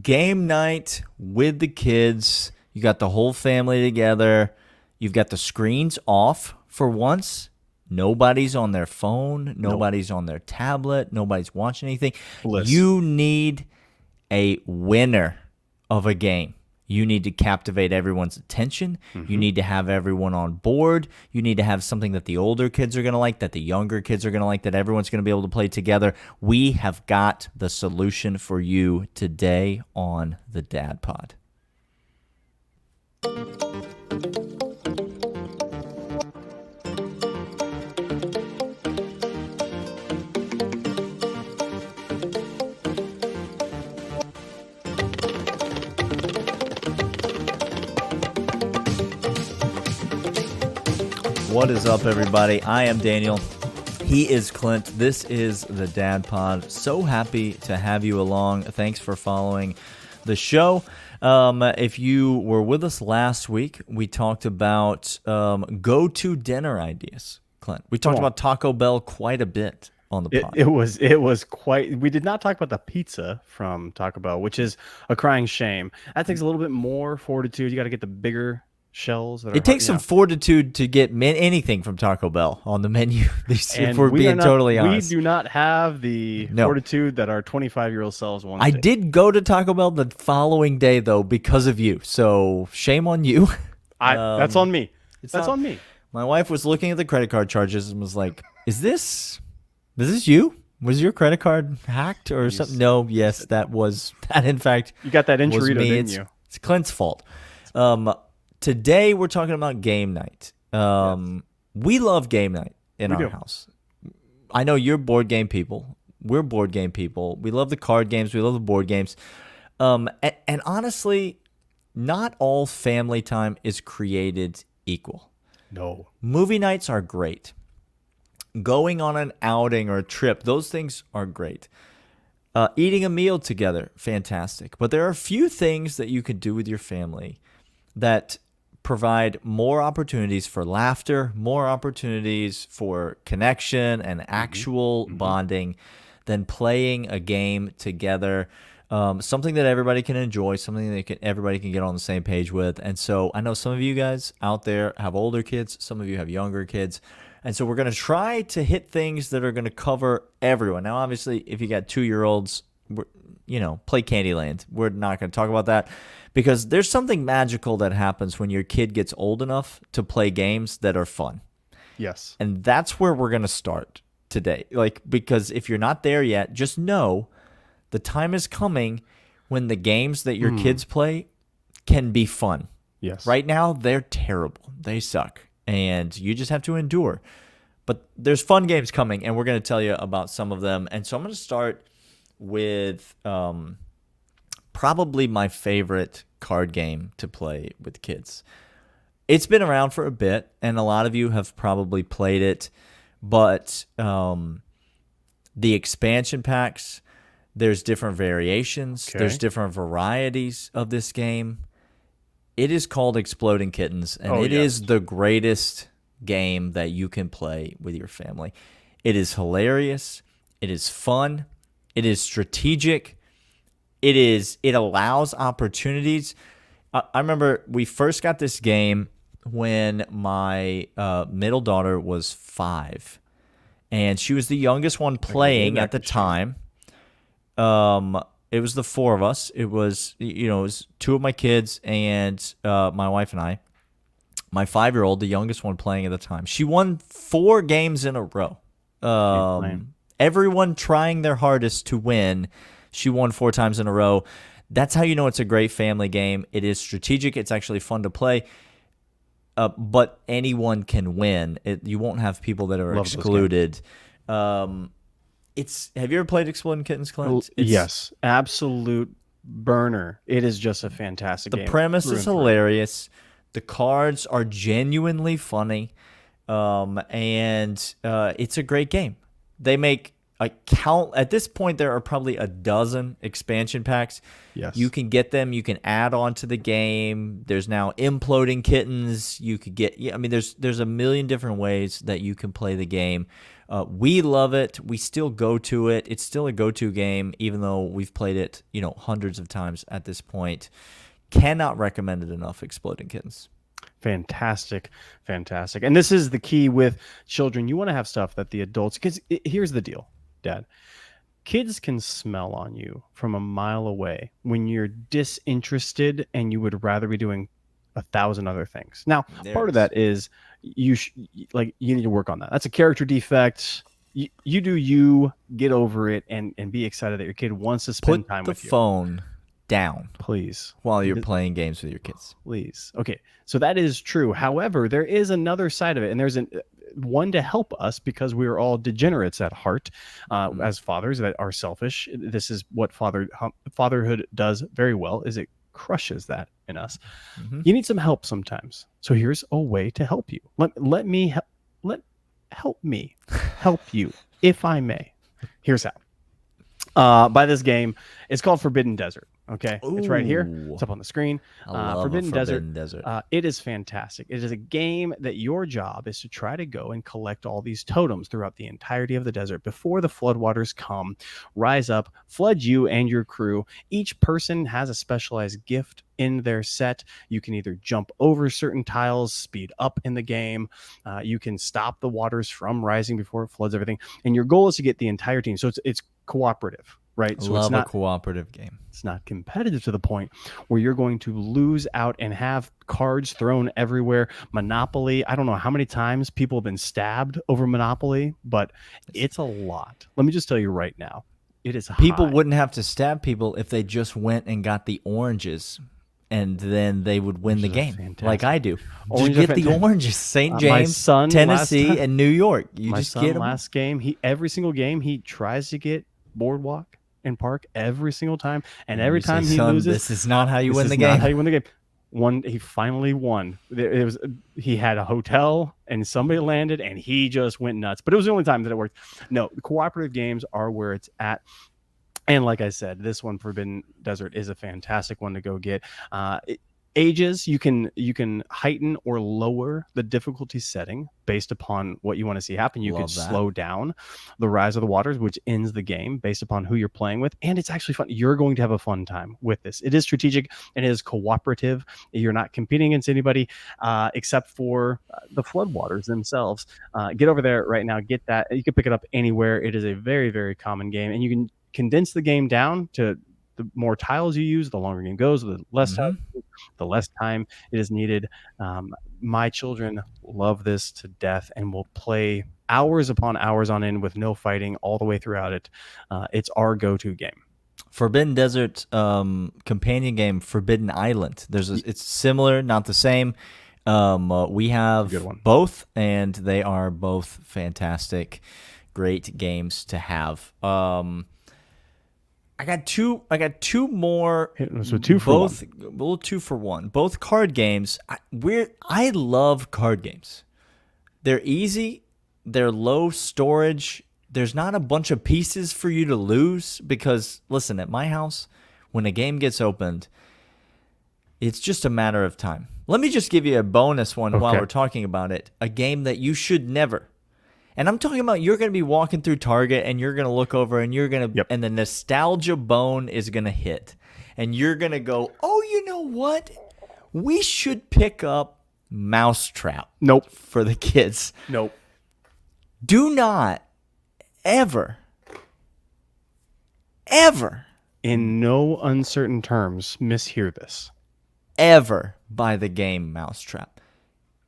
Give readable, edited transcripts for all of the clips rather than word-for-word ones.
Game night with the kids. You got the whole family together. You've got the screens off for once. Nobody's on their phone. Nope. Nobody's on their tablet. Nobody's watching anything. Bliss. You need a winner of a game. You need to captivate everyone's attention. You need to have everyone on board. You need to have something that the older kids are going to like, that the younger kids are going to like, that everyone's going to be able to play together. We have got the solution for you today on the Dad Pod. What is up, everybody? I am Daniel. He is Clint. This is the Dad Pod. So happy to have you along. Thanks for following the show. If you were with us last week, we talked about go-to dinner ideas, Clint. We talked about Taco Bell quite a bit on the pod. It was quite. We did not talk about the pizza from Taco Bell, which is a crying shame. That takes a little bit more fortitude. You got to get the bigger shells. That It takes some fortitude to get anything from Taco Bell on the menu. If we're being totally honest, we do not have the fortitude that our 25-year-old selves want. I did go to Taco Bell the following day though because of you. So shame on you. That's on me. That's on me. My wife was looking at the credit card charges and was like, "Is this you? Was your credit card hacked or something?" No, yes, that in fact. You got that enchilada, didn't you? It's Clint's fault. Today we're talking about game night. We love game night in our house. I know you're board game people. We're board game people. We love the card games. We love the board games. And honestly, not all family time is created equal. No. Movie nights are great. Going on an outing or a trip, those things are great. Eating a meal together, fantastic. But there are a few things that you can do with your family that provide more opportunities for laughter, more opportunities for connection and actual bonding than playing a game together. Something that everybody can enjoy, something that everybody can get on the same page with. And so I know some of you guys out there have older kids, some of you have younger kids. And so we're going to try to hit things that are going to cover everyone. Now, obviously, if you got 2-year-olds, play Candyland. We're not going to talk about that because there's something magical that happens when your kid gets old enough to play games that are fun. Yes. And that's where we're going to start today. Because if you're not there yet, just know the time is coming when the games that your kids play can be fun. Yes. Right now, they're terrible. They suck. And you just have to endure. But there's fun games coming, and we're going to tell you about some of them. And so I'm going to start with probably my favorite card game to play with kids. It's been around for a bit, and a lot of you have probably played it, but the expansion packs, there's different variations, there's different varieties of this game. It is called Exploding Kittens, and it is the greatest game that you can play with your family. It is hilarious. It is fun. It is strategic. It allows opportunities. I remember we first got this game when my middle daughter was 5, and she was the youngest one playing at the time. It was the 4 of us. It was 2 of my kids and my wife and I. My 5-year-old, the youngest one playing at the time, she won 4 games in a row. Everyone trying their hardest to win. She won 4 times in a row. That's how you know it's a great family game. It is strategic. It's actually fun to play. But anyone can win. You won't have people that are excluded. Have you ever played Exploding Kittens, Clint? Yes. Absolute burner. It is just a fantastic game. The premise is hilarious. The cards are genuinely funny. And it's a great game. They make a count. At this point, there are probably a dozen expansion packs. Yes. You can get them. You can add on to the game. There's now Imploding Kittens. You could get. Yeah, I mean, there's a million different ways that you can play the game. We love it. We still go to it. It's still a go-to game, even though we've played it, hundreds of times at this point. Cannot recommend it enough, Exploding Kittens. Fantastic. And this is the key with children. You want to have stuff that the adults, because here's the deal, Dad. Kids can smell on you from a mile away when you're disinterested and you would rather be doing 1,000 other things. Now, part of that is you need to work on that. That's a character defect. You do you, get over it, and be excited that your kid wants to spend time with you. Put the phone down, please, while you're playing games with your kids. Please. Okay, so that is true. However, there is another side of it, and there's one to help us, because we are all degenerates at heart, as fathers that are selfish. This is what fatherhood does very well, is it crushes that in us. You need some help sometimes. So here's a way to help you. Let me help you, if I may. Here's how. By this game, it's called Forbidden Desert. Okay, it's right here. It's up on the screen. Forbidden Desert. It is fantastic. It is a game that your job is to try to go and collect all these totems throughout the entirety of the desert before the floodwaters come, rise up, flood you and your crew. Each person has a specialized gift in their set. You can either jump over certain tiles, speed up in the game. You can stop the waters from rising before it floods everything. And your goal is to get the entire team. So it's cooperative. Right. So Love it's not a cooperative game. It's not competitive to the point where you're going to lose out and have cards thrown everywhere. Monopoly. I don't know how many times people have been stabbed over Monopoly, but it's a lot. Let me just tell you right now, it is People high. wouldn't have to stab people if they just went and got the oranges, and then they would win the game, like I do. Oranges Just get the oranges. St. James, Tennessee, and New York. You just get them. Last game, every single game, he tries to get Boardwalk and Park every single time, and every time he loses, this is not how you win the game. Not how you win the game. He finally won. He had a hotel and somebody landed and he just went nuts. But it was the only time that it worked. No, the cooperative games are where it's at. And like I said, this one, Forbidden Desert, is a fantastic one to go get. Ages, you can heighten or lower the difficulty setting based upon what you want to see happen. You can slow down the rise of the waters, which ends the game based upon who you're playing with. And it's actually fun. You're going to have a fun time with this. It is strategic and it is cooperative. You're not competing against anybody except for the floodwaters themselves. Get over there right now. Get that. You can pick it up anywhere. It is a very, very common game, and you can condense the game down to the more tiles you use, the longer the game goes, the less time it is needed. My children love this to death and will play hours upon hours on end with no fighting all the way throughout it. It's our go-to game. Forbidden Desert companion game, Forbidden Island. It's similar, not the same. We have both, and they are both fantastic, great games to have. I got two more. So two for one. Well, 2 for 1. Both card games. I love card games. They're easy. They're low storage. There's not a bunch of pieces for you to lose because, listen, at my house, when a game gets opened, it's just a matter of time. Let me just give you a bonus one while we're talking about it. A game that you should never. And I'm talking about you're going to be walking through Target and you're going to look over and you're going to, and the nostalgia bone is going to hit. And you're going to go, oh, you know what? We should pick up Mousetrap. Nope. For the kids. Nope. Do not ever, in no uncertain terms, mishear this. Ever buy the game Mousetrap.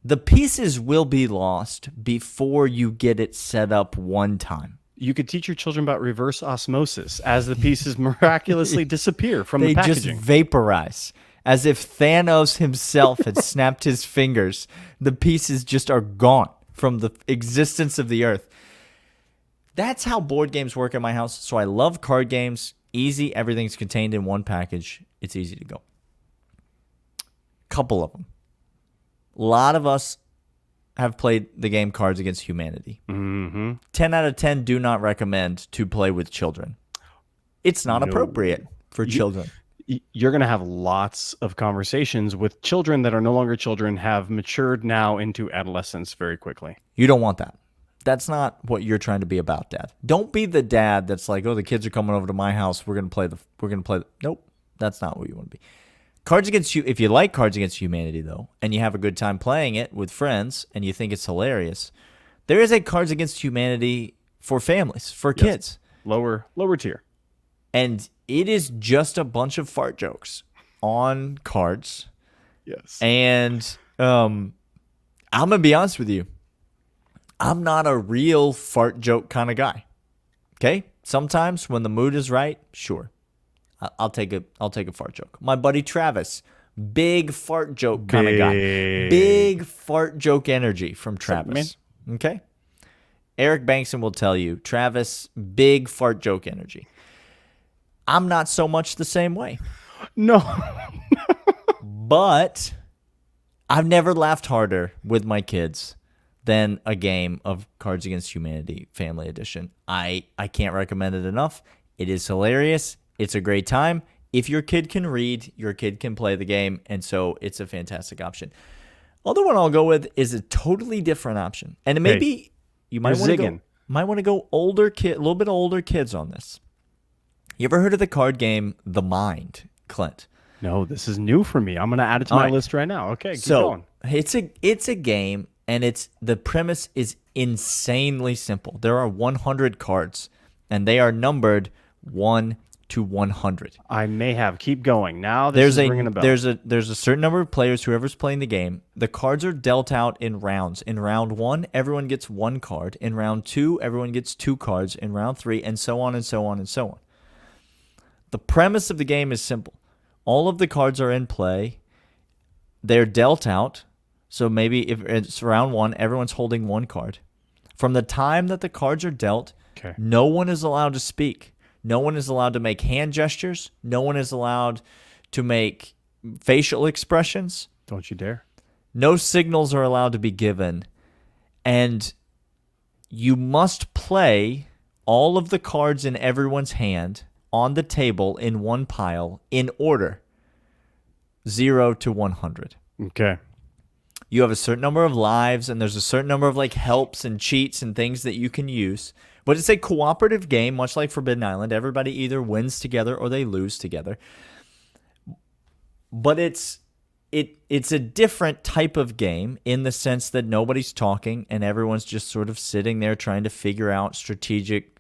The pieces will be lost before you get it set up one time. You could teach your children about reverse osmosis as the pieces miraculously disappear from the packaging. They just vaporize. As if Thanos himself had snapped his fingers. The pieces just are gone from the existence of the earth. That's how board games work at my house. So I love card games. Easy. Everything's contained in one package. It's easy to go. Couple of them. A lot of us have played the game Cards Against Humanity. 10 out of 10 do not recommend to play with children. It's not appropriate for children. You're going to have lots of conversations with children that are no longer children, have matured now into adolescence very quickly. You don't want that. That's not what you're trying to be about, Dad. Don't be the dad that's like, oh, the kids are coming over to my house. We're gonna play. Nope, that's not what you want to be. Cards Against If you like Cards Against Humanity though, and you have a good time playing it with friends, and you think it's hilarious, there is a Cards Against Humanity for families, for kids. Lower tier. And it is just a bunch of fart jokes on cards. Yes. And I'm gonna be honest with you. I'm not a real fart joke kind of guy. Okay? Sometimes when the mood is right, sure. I'll take a fart joke. My buddy Travis, big fart joke kind of guy. Big fart joke energy from Travis. Okay? Eric Bankson will tell you, Travis, big fart joke energy. I'm not so much the same way. No. But I've never laughed harder with my kids than a game of Cards Against Humanity Family Edition. I can't recommend it enough. It is hilarious. It's a great time. If your kid can read, your kid can play the game, and so it's a fantastic option. Other one I'll go with is a totally different option, and it may be you might want to go older kid, a little bit older kids on this. You ever heard of the card game The Mind, Clint? No, this is new for me. I'm going to add it to my list right now. Okay, keep going. It's a game, and the premise is insanely simple. There are 100 cards, and they are numbered 1 to 100. I may have. Keep going. Now this is ringing a bell. There's a certain number of players, whoever's playing the game. The cards are dealt out in rounds. In round 1, everyone gets 1 card. In round 2, everyone gets 2 cards. In round 3, and so on and so on and so on. The premise of the game is simple. All of the cards are in play. They're dealt out. So maybe if it's round 1, everyone's holding 1 card. From the time that the cards are dealt, no one is allowed to speak. No one is allowed to make hand gestures. No one is allowed to make facial expressions. Don't you dare. No signals are allowed to be given. And you must play all of the cards in everyone's hand on the table in one pile in order, 0 to 100. Okay. You have a certain number of lives, and there's a certain number of helps and cheats and things that you can use. But it's a cooperative game, much like Forbidden Island. Everybody either wins together or they lose together. But it's a different type of game in the sense that nobody's talking and everyone's just sort of sitting there trying to figure out strategic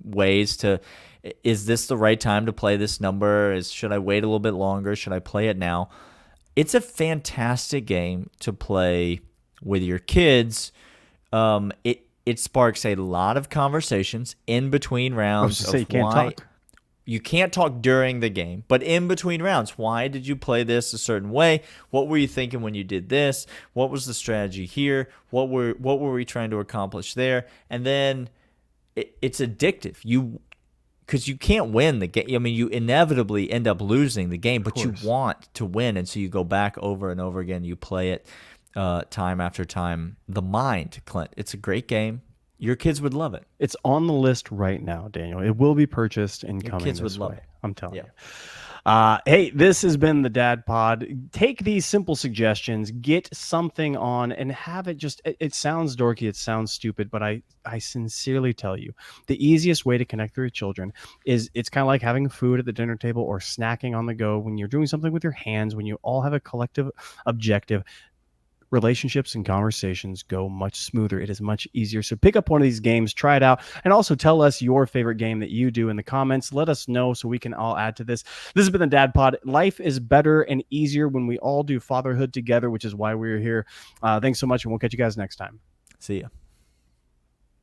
ways to, is this the right time to play this number? Should I wait a little bit longer? Should I play it now? It's it game to play with your kids. It sparks a lot of conversations in between rounds. You can't talk. You can't talk during the game, but in between rounds. Why did you play this a certain way? What were you thinking when you did this? What was the strategy here? What were we trying to accomplish there? And then it's addictive. Because you can't win the game. I mean, you inevitably end up losing the game, but you want to win, and so you go back over and over again. You play it time after time. The Mind, Clint. It's a great game. Your kids would love it. It's on the list right now, Daniel. It will be purchased and coming this way. Your kids would love it. I'm telling you. Hey, this has been the Dad Pod. Take these simple suggestions, get something on, and have it just, it sounds dorky, it sounds stupid, but I sincerely tell you, the easiest way to connect with your children is it's kind of like having food at the dinner table or snacking on the go when you're doing something with your hands, when you all have a collective objective. Relationships and conversations go much smoother. It is much easier. So pick up one of these games, try it out, and also tell us your favorite game that you do in the comments. Let us know so we can all add to this. This has been the Dad Pod. Life is better and easier when we all do fatherhood together, which is why we're here. Thanks so much, and we'll catch you guys next time. See ya.